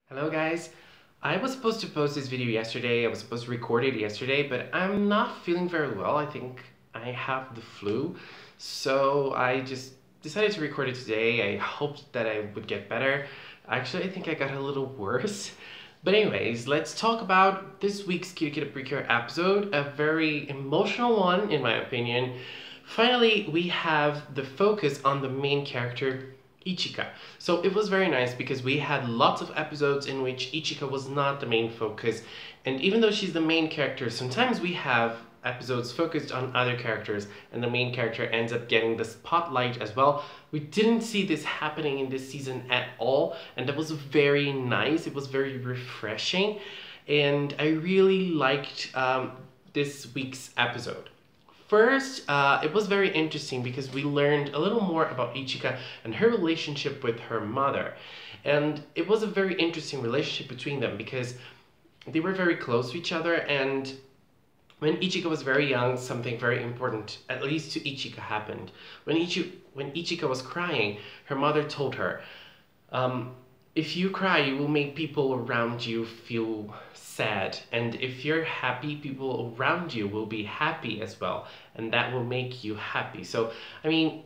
Hello guys, I was supposed to post this video yesterday, I was supposed to record it yesterday, but I'm not feeling very well. I think I have the flu, so I just decided to record it today. I hoped that I would get better. Actually, I think I got a little worse. But anyways, let's talk about this week's KIRAKIRA Precure episode, a very emotional one in my opinion. Finally, we have the focus on the main character, Ichika. So it was very nice because we had lots of episodes in which Ichika was not the main focus, and even though she's the main character, sometimes we have episodes focused on other characters and the main character ends up getting the spotlight as well. We didn't see this happening in this season at all, and that was very nice. It was very refreshing, and I really liked this week's episode. First, it was very interesting because we learned a little more about Ichika and her relationship with her mother. And it was a very interesting relationship between them because they were very close to each other, and when Ichika was very young, something very important, at least to Ichika, happened. When Ichika was crying, her mother told her, if you cry, you will make people around you feel sad. And if you're happy, people around you will be happy as well. And that will make you happy. So, I mean,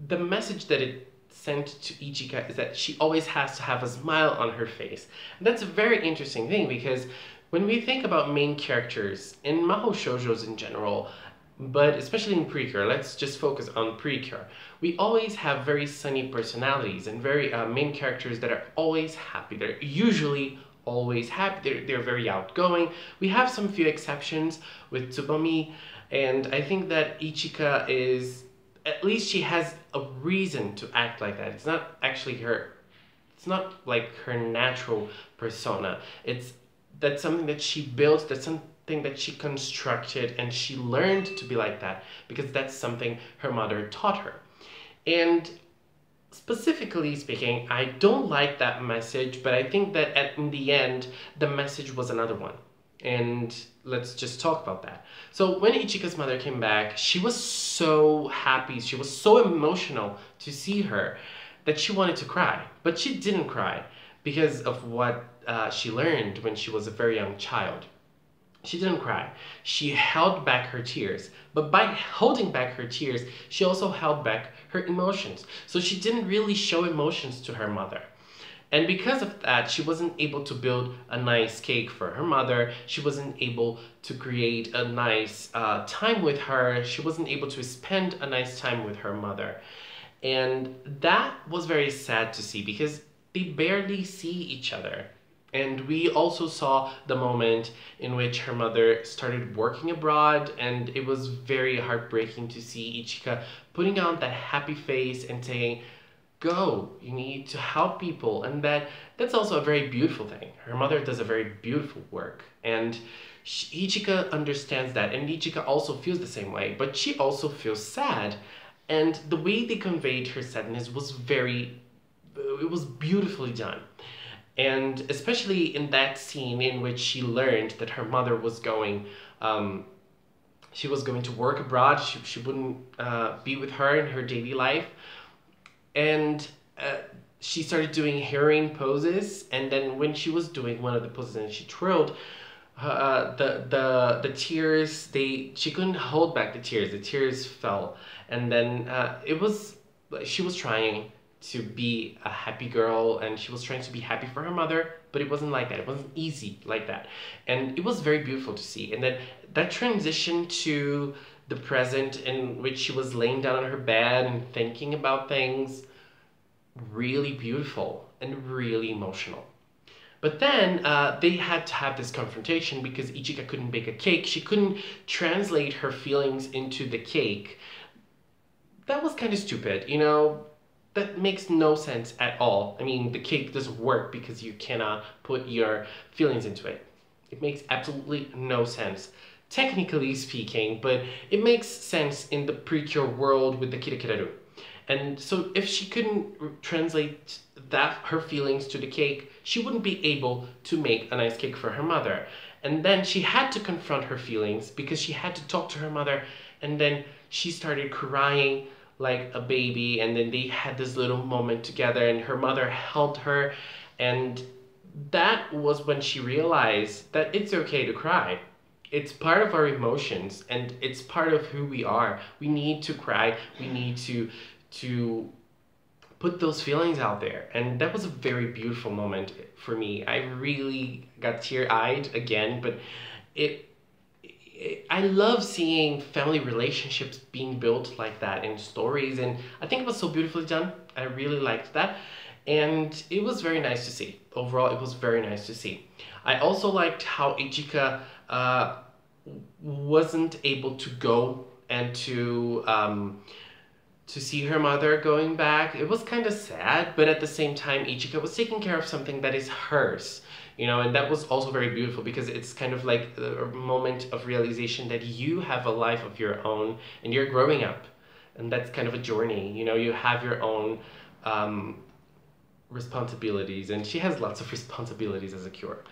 the message that it sent to Ichika is that she always has to have a smile on her face. And that's a very interesting thing because when we think about main characters in Mahou Shoujos in general, but especially in Precure, let's just focus on Precure. We always have very sunny personalities and very main characters that are always happy. They're usually always happy. They're very outgoing. We have some few exceptions with Tsubomi, and I think that Ichika is, at least she has a reason to act like that. It's not actually her, it's not like her natural persona. That's something that she built, that's something that she constructed, and she learned to be like that because that's something her mother taught her. And specifically speaking, I don't like that message, but I think that in the end, the message was another one. And let's just talk about that. So when Ichika's mother came back, she was so happy, she was so emotional to see her that she wanted to cry, but she didn't cry because of what she learned when she was a very young child. She didn't cry. She held back her tears. But by holding back her tears, she also held back her emotions. So she didn't really show emotions to her mother. And because of that, she wasn't able to build a nice cake for her mother. She wasn't able to create a nice time with her. She wasn't able to spend a nice time with her mother. And that was very sad to see because they barely see each other. And we also saw the moment in which her mother started working abroad, and it was very heartbreaking to see Ichika putting on that happy face and saying, go, you need to help people. And that's also a very beautiful thing. Her mother does a very beautiful work, and Ichika understands that, and Ichika also feels the same way, but she also feels sad. And the way they conveyed her sadness was it was beautifully done. And especially in that scene in which she learned that her mother was she was going to work abroad, she wouldn't be with her in her daily life. And she started doing heroine poses, and then when she was doing one of the poses and she twirled, the tears, she couldn't hold back the tears fell. And then she was trying to be a happy girl, and she was trying to be happy for her mother, but it wasn't like that. It wasn't easy like that. And it was very beautiful to see. And then that transition to the present in which she was laying down on her bed and thinking about things, really beautiful and really emotional. But then they had to have this confrontation because Ichika couldn't bake a cake. She couldn't translate her feelings into the cake. That was kind of stupid, you know? That makes no sense at all. I mean, the cake doesn't work because you cannot put your feelings into it. It makes absolutely no sense, technically speaking, but it makes sense in the Precure world with the KIRAKIRA. And so if she couldn't translate her feelings to the cake, she wouldn't be able to make a nice cake for her mother. And then she had to confront her feelings because she had to talk to her mother, and then she started crying like a baby, and then they had this little moment together, and her mother held her, and that was when she realized that it's okay to cry. It's part of our emotions and it's part of who we are. We need to cry. We need to put those feelings out there. And that was a very beautiful moment for me. I really got tear-eyed again, but it I love seeing family relationships being built like that in stories, and I think it was so beautifully done. I really liked that, and it was very nice to see. Overall, it was very nice to see. I also liked how Ichika wasn't able to go and to see her mother going back. It was kind of sad, but at the same time, Ichika was taking care of something that is hers, you know, and that was also very beautiful because it's kind of like a moment of realization that you have a life of your own and you're growing up, and that's kind of a journey. You know, you have your own responsibilities, and she has lots of responsibilities as a cure.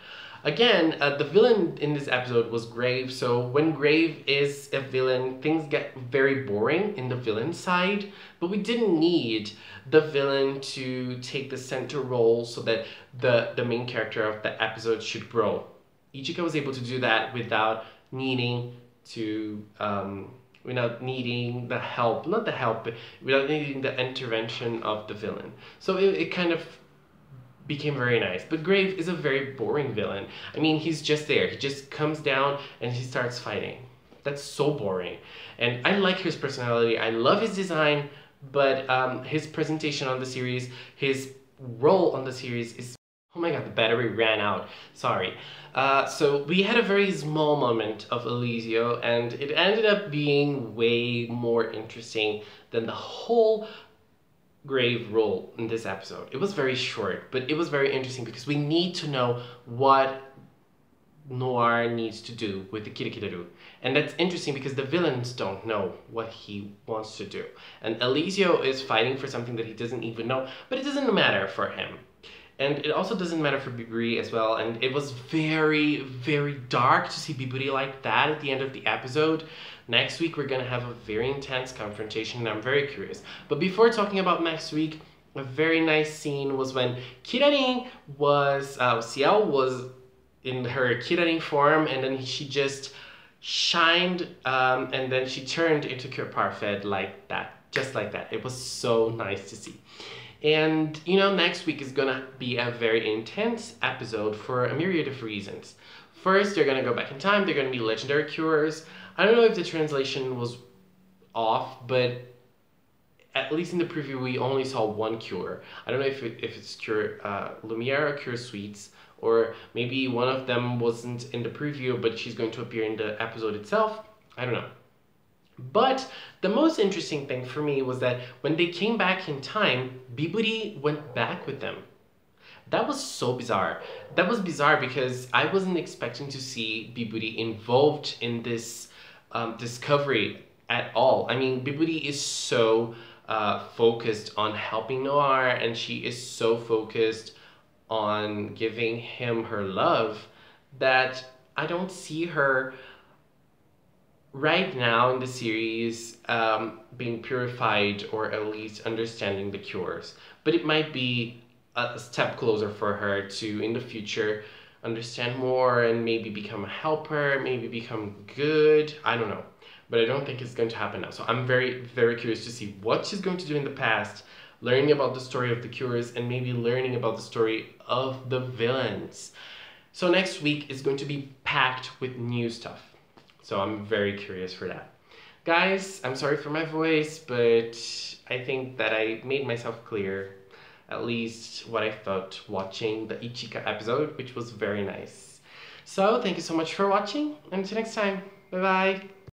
Again, the villain in this episode was Grave, so when Grave is a villain, things get very boring in the villain side, but we didn't need the villain to take the center role so that the main character of the episode should grow. Ichika was able to do that without needing to without needing the help, not the help, but without needing the intervention of the villain. So it kind of became very nice. But Grave is a very boring villain. I mean, he's just there. He just comes down and he starts fighting. That's so boring. And I like his personality. I love his design, but his presentation on the series, his role on the series is... Oh my god, the battery ran out. Sorry. So we had a very small moment of Eliseo, and it ended up being way more interesting than the whole Grave role in this episode. It was very short, but it was very interesting because we need to know what Noir needs to do with the KIRAKIRA. And that's interesting because the villains don't know what he wants to do. And Eliseo is fighting for something that he doesn't even know, but it doesn't matter for him. And it also doesn't matter for Biburi as well. And it was very, very dark to see Biburi like that at the end of the episode. Next week, we're gonna have a very intense confrontation, and I'm very curious. But before talking about next week, a very nice scene was when Kirarin was, Xiao was in her Kirarin form, and then she just shined, and then she turned into Cure Parfait like that, just like that. It was so nice to see. And, you know, next week is gonna be a very intense episode for a myriad of reasons. First, they're gonna go back in time, they're gonna be legendary cures. I don't know if the translation was off, but at least in the preview we only saw one cure. I don't know if it's Cure Lumiere or Cure Sweets, or maybe one of them wasn't in the preview, but she's going to appear in the episode itself. I don't know. But the most interesting thing for me was that when they came back in time, Biburi went back with them. That was so bizarre. That was bizarre because I wasn't expecting to see Biburi involved in this discovery at all. I mean, Biburi is so focused on helping Noir, and she is so focused on giving him her love that I don't see her right now in the series being purified, or at least understanding the cures. But it might be a step closer for her to, in the future, understand more and maybe become a helper, maybe become good. I don't know. But I don't think it's going to happen now. So I'm very, very curious to see what she's going to do in the past, learning about the story of the cures, and maybe learning about the story of the villains. So next week is going to be packed with new stuff. So I'm very curious for that. Guys, I'm sorry for my voice, but I think that I made myself clear, at least what I thought watching the Ichika episode, which was very nice. So thank you so much for watching, and until next time, bye bye.